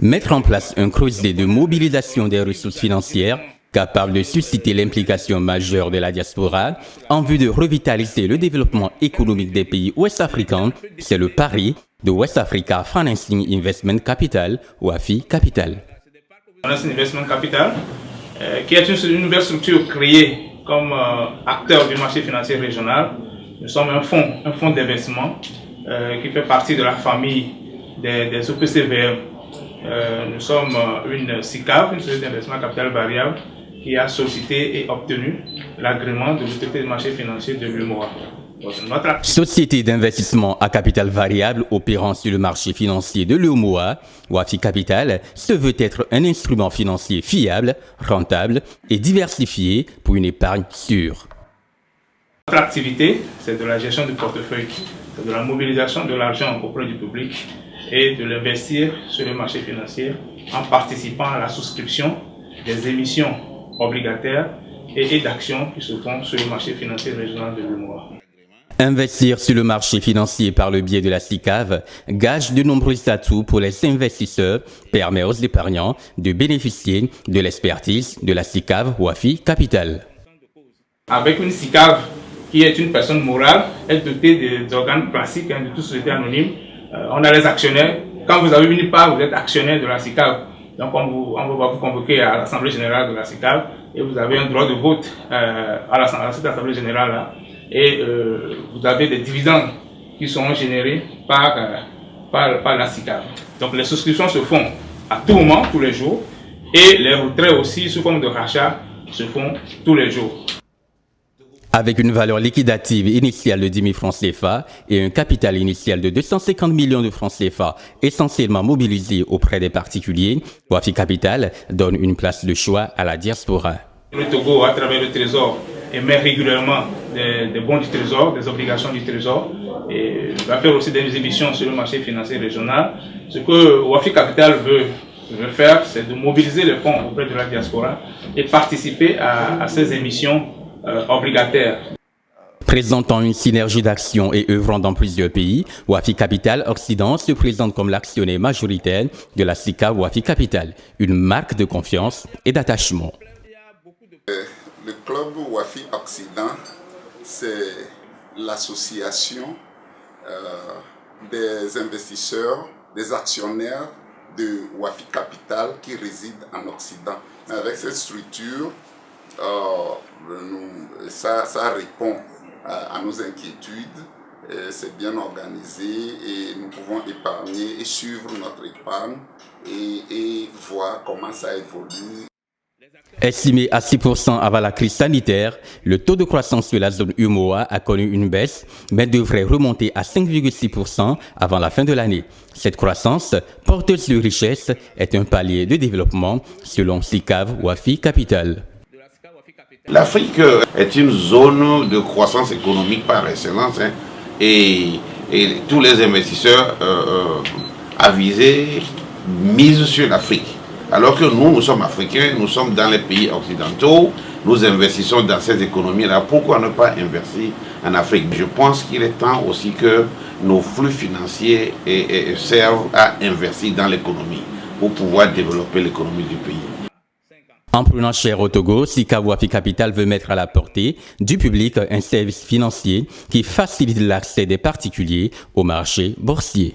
Mettre en place un creuset de mobilisation des ressources financières capable de susciter l'implication majeure de la diaspora en vue de revitaliser le développement économique des pays ouest-africains, c'est le pari de West Africa Financing Investment Capital, WAFI Capital. Financing Investment Capital, qui est une nouvelle structure créée comme acteur du marché financier régional. Nous sommes un fonds d'investissement qui fait partie de la famille des OPCVM. Nous sommes une SICAV, une société d'investissement capital variable, qui a sollicité et obtenu l'agrément de l'autorité du marché financier de l'UEMOA. Société d'investissement à capital variable opérant sur le marché financier de l'UEMOA, WAFI Capital se veut être un instrument financier fiable, rentable et diversifié pour une épargne sûre. Notre activité, c'est de la gestion du portefeuille, c'est de la mobilisation de l'argent auprès du public et de l'investir sur le marché financier en participant à la souscription des émissions obligataires et d'actions qui se font sur le marché financier régional de l'UEMOA. Investir sur le marché financier par le biais de la SICAV gage de nombreux atouts pour les investisseurs, permet aux épargnants de bénéficier de l'expertise de la SICAV WAFI Capital. Avec une SICAV qui est une personne morale, elle est dotée des organes classiques de toute société anonyme. On a les actionnaires. Quand vous avez une part, vous êtes actionnaire de la SICAV. Donc on va vous convoquer à l'Assemblée générale de la SICAV et vous avez un droit de vote à cette Assemblée générale-là. Et vous avez des dividendes qui seront générés par la SICAV. Donc les souscriptions se font à tout moment, tous les jours, et les retraits aussi sous forme de rachat se font tous les jours. Avec une valeur liquidative initiale de 10 000 francs CFA et un capital initial de 250 millions de francs CFA essentiellement mobilisé auprès des particuliers, WAFI Capital donne une place de choix à la diaspora. Le Togo, à travers le Trésor, émet régulièrement des bons du Trésor, des obligations du Trésor, et va faire aussi des émissions sur le marché financier régional. Ce que WAFI Capital veut faire, c'est de mobiliser les fonds auprès de la diaspora et participer à ces émissions obligataires. Présentant une synergie d'actions et œuvrant dans plusieurs pays, WAFI Capital Occident se présente comme l'actionnaire majoritaire de la SICAV WAFI Capital, une marque de confiance et d'attachement. Le club WAFI Occident, c'est l'association des investisseurs, des actionnaires de WAFI Capital qui résident en Occident. Avec cette structure, ça répond à nos inquiétudes, c'est bien organisé et nous pouvons épargner et suivre notre épargne et voir comment ça évolue. Estimé à 6% avant la crise sanitaire, le taux de croissance de la zone UEMOA a connu une baisse, mais devrait remonter à 5,6% avant la fin de l'année. Cette croissance, porteuse de richesse, est un palier de développement selon SICAV WAFI Capital. L'Afrique est une zone de croissance économique par excellence et tous les investisseurs avisés misent sur l'Afrique. Alors que nous sommes africains, nous sommes dans les pays occidentaux, nous investissons dans cette économie-là. Pourquoi ne pas investir en Afrique? Je pense qu'il est temps aussi que nos flux financiers servent à investir dans l'économie pour pouvoir développer l'économie du pays. En prenant cher au Togo, SICAV WAFI Capital veut mettre à la portée du public un service financier qui facilite l'accès des particuliers au marché boursier.